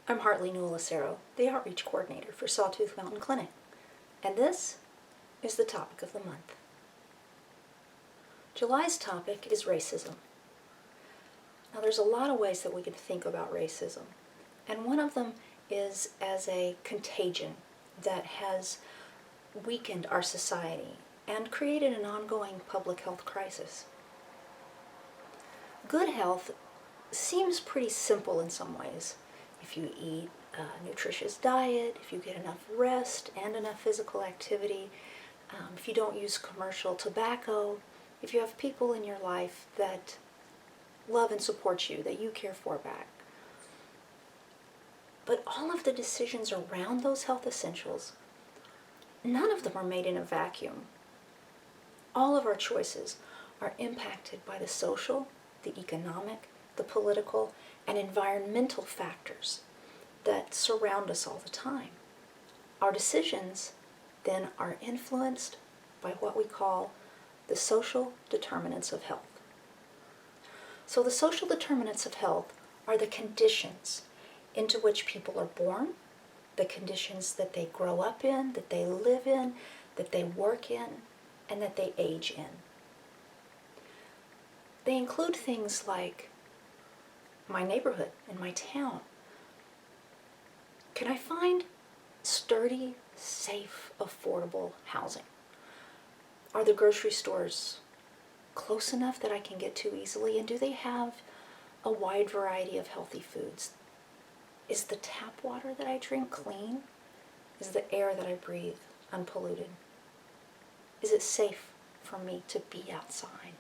I'm Hartley Newell-Acero, the Outreach Coordinator for Sawtooth Mountain Clinic, and this is the topic of the month. July's topic is racism. Now there's a lot of ways that we can think about racism, and one of them is as a contagion that has weakened our society and created an ongoing public health crisis. Good health seems pretty simple in some ways. If you eat a nutritious diet, if you get enough rest and enough physical activity, if you don't use commercial tobacco, if you have people in your life that love and support you, that you care for back. But all of the decisions around those health essentials, none of them are made in a vacuum. All of our choices are impacted by the social, the economic, the political, and environmental factors that surround us all the time. Our decisions then are influenced by what we call the social determinants of health. So the social determinants of health are the conditions into which people are born, the conditions that they grow up in, that they live in, that they work in, and that they age in. They include things like my neighborhood and my town. Can I find sturdy, safe, affordable housing? Are the grocery stores close enough that I can get to easily? And do they have a wide variety of healthy foods? Is the tap water that I drink clean? Is the air that I breathe unpolluted? Is it safe for me to be outside?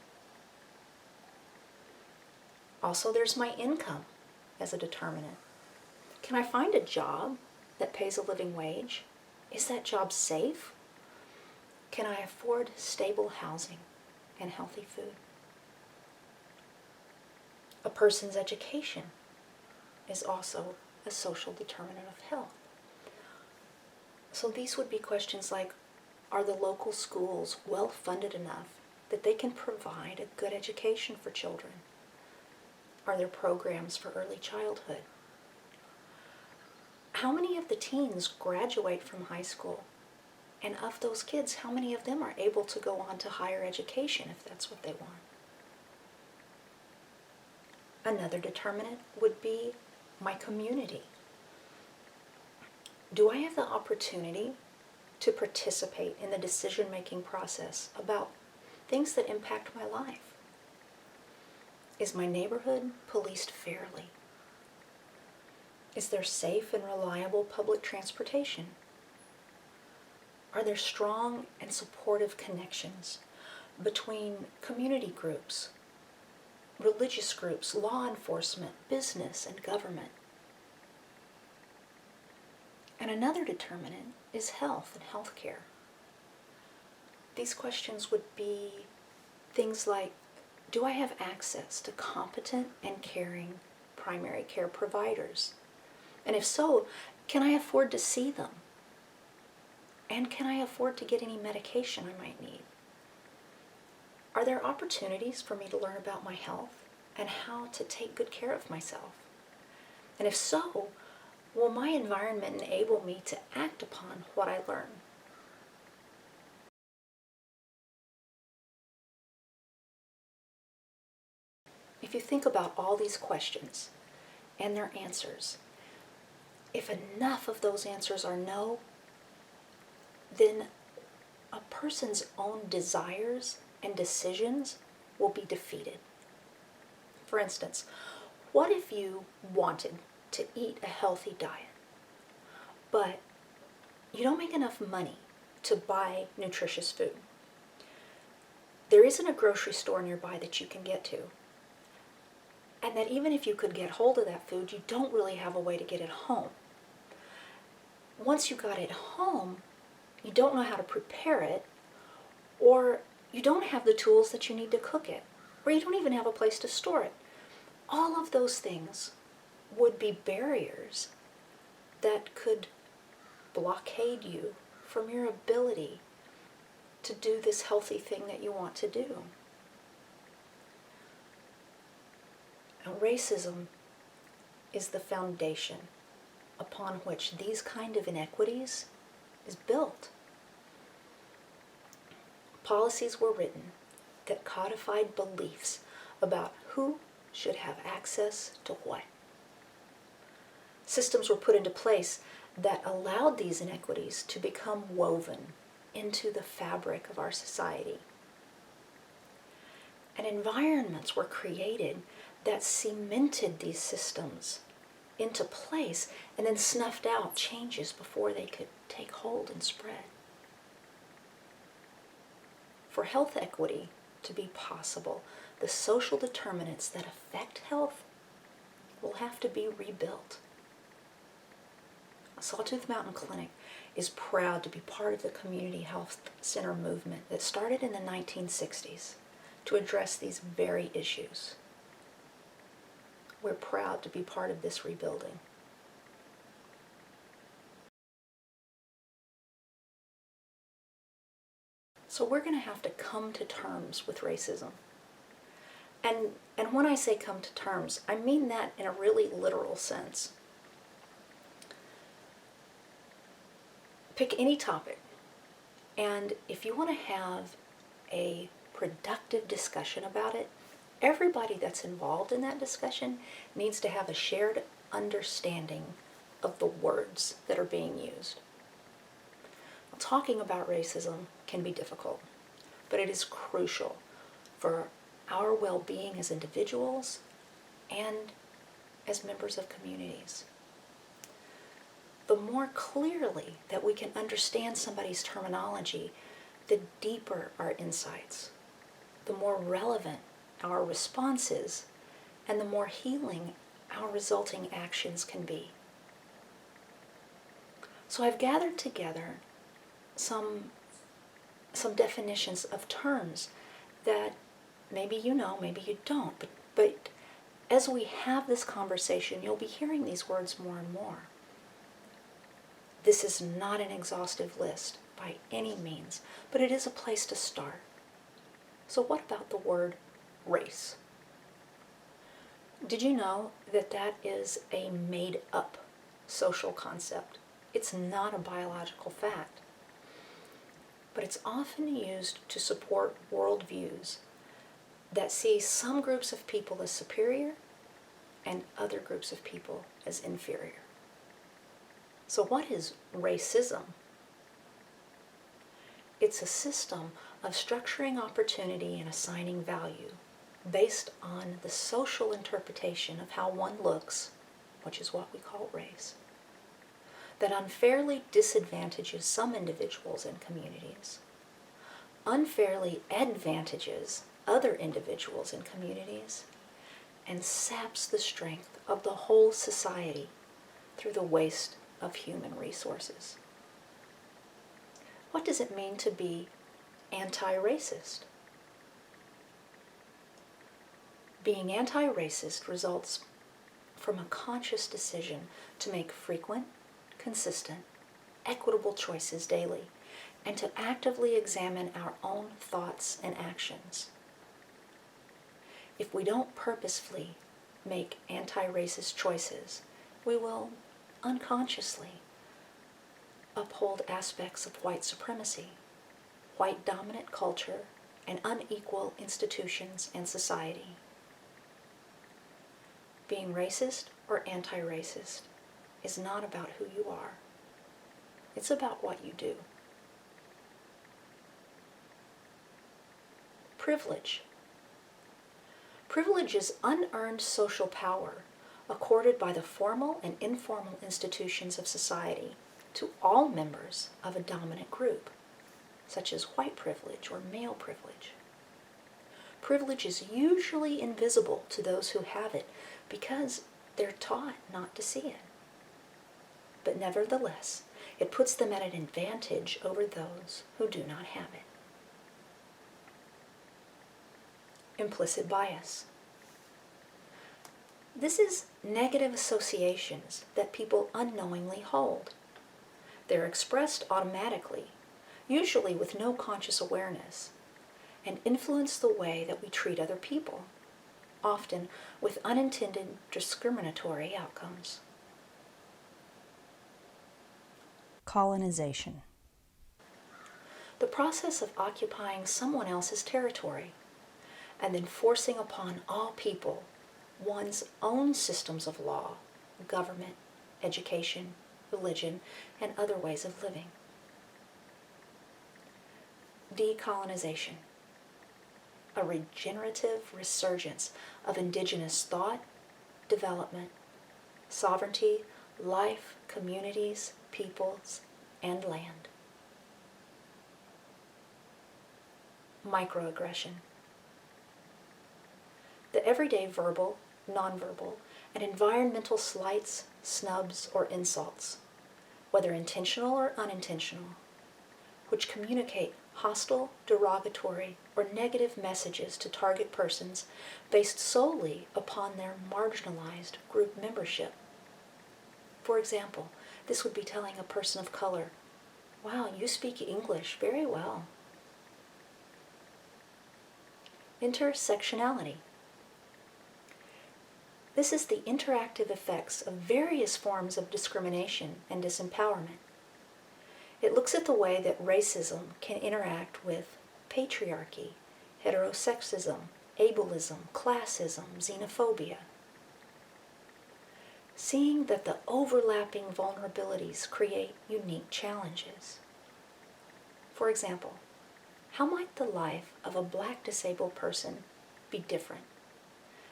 Also, there's my income as a determinant. Can I find a job that pays a living wage? Is that job safe? Can I afford stable housing and healthy food? A person's education is also a social determinant of health. So these would be questions like, are the local schools well funded enough that they can provide a good education for children? Are there programs for early childhood? How many of the teens graduate from high school? And of those kids, how many of them are able to go on to higher education if that's what they want? Another determinant would be my community. Do I have the opportunity to participate in the decision-making process about things that impact my life? Is my neighborhood policed fairly? Is there safe and reliable public transportation? Are there strong and supportive connections between community groups, religious groups, law enforcement, business, and government? And another determinant is health and healthcare. These questions would be things like, do I have access to competent and caring primary care providers? And if so, can I afford to see them? And can I afford to get any medication I might need? Are there opportunities for me to learn about my health and how to take good care of myself? And if so, will my environment enable me to act upon what I learn? If you think about all these questions and their answers, if enough of those answers are no, then a person's own desires and decisions will be defeated. For instance, what if you wanted to eat a healthy diet, but you don't make enough money to buy nutritious food? There isn't a grocery store nearby that you can get to. And that even if you could get hold of that food, you don't really have a way to get it home. Once you got it home, you don't know how to prepare it, or you don't have the tools that you need to cook it, or you don't even have a place to store it. All of those things would be barriers that could blockade you from your ability to do this healthy thing that you want to do. Now, racism is the foundation upon which these kind of inequities is built. Policies were written that codified beliefs about who should have access to what. Systems were put into place that allowed these inequities to become woven into the fabric of our society. And environments were created that cemented these systems into place and then snuffed out changes before they could take hold and spread. For health equity to be possible, the social determinants that affect health will have to be rebuilt. Sawtooth Mountain Clinic is proud to be part of the community health center movement that started in the 1960s to address these very issues. We're proud to be part of this rebuilding. So we're going to have to come to terms with racism. And when I say come to terms, I mean that in a really literal sense. Pick any topic, and if you want to have a productive discussion about it, everybody that's involved in that discussion needs to have a shared understanding of the words that are being used. Now, talking about racism can be difficult, but it is crucial for our well-being as individuals and as members of communities. The more clearly that we can understand somebody's terminology, the deeper our insights, the more relevant our responses, and the more healing our resulting actions can be. So I've gathered together some definitions of terms that maybe you know, maybe you don't, but as we have this conversation, you'll be hearing these words more and more. This is not an exhaustive list by any means, but it is a place to start. So what about the word race? Did you know that that is a made-up social concept? It's not a biological fact, but it's often used to support worldviews that see some groups of people as superior and other groups of people as inferior. So what is racism? It's a system of structuring opportunity and assigning value based on the social interpretation of how one looks, which is what we call race, that unfairly disadvantages some individuals and communities, unfairly advantages other individuals and communities, and saps the strength of the whole society through the waste of human resources. What does it mean to be anti-racist? Being anti-racist results from a conscious decision to make frequent, consistent, equitable choices daily, and to actively examine our own thoughts and actions. If we don't purposefully make anti-racist choices, we will unconsciously uphold aspects of white supremacy, white dominant culture, and unequal institutions and society. Being racist or anti-racist is not about who you are. It's about what you do. Privilege. Privilege is unearned social power accorded by the formal and informal institutions of society to all members of a dominant group, such as white privilege or male privilege. Privilege is usually invisible to those who have it because they're taught not to see it. But nevertheless, it puts them at an advantage over those who do not have it. Implicit bias. This is negative associations that people unknowingly hold. They're expressed automatically, usually with no conscious awareness, and influence the way that we treat other people, often with unintended discriminatory outcomes. Colonization. The process of occupying someone else's territory and then forcing upon all people one's own systems of law, government, education, religion, and other ways of living. Decolonization. A regenerative resurgence of indigenous thought, development, sovereignty, life, communities, peoples, and land. Microaggression. The everyday verbal, nonverbal, and environmental slights, snubs, or insults, whether intentional or unintentional, which communicate hostile, derogatory, or negative messages to target persons based solely upon their marginalized group membership. For example, this would be telling a person of color, "Wow, you speak English very well." Intersectionality. This is the interactive effects of various forms of discrimination and disempowerment. It looks at the way that racism can interact with patriarchy, heterosexism, ableism, classism, xenophobia. Seeing that the overlapping vulnerabilities create unique challenges. For example, how might the life of a black disabled person be different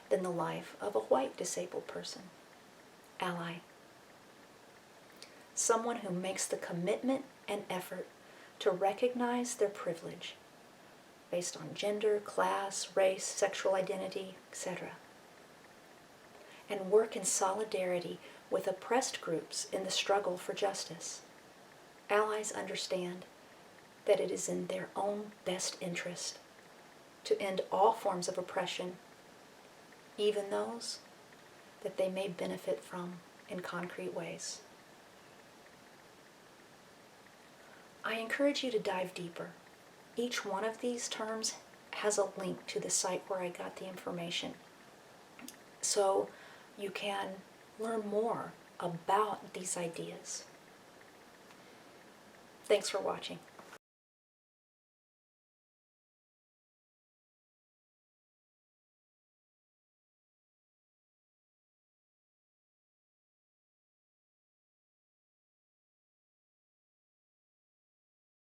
than the life of a white disabled person? Ally. Someone who makes the commitment and effort to recognize their privilege based on gender, class, race, sexual identity, etc., and work in solidarity with oppressed groups in the struggle for justice. Allies understand that it is in their own best interest to end all forms of oppression, even those that they may benefit from in concrete ways. I encourage you to dive deeper. Each one of these terms has a link to the site where I got the information, so you can learn more about these ideas. Thanks for watching.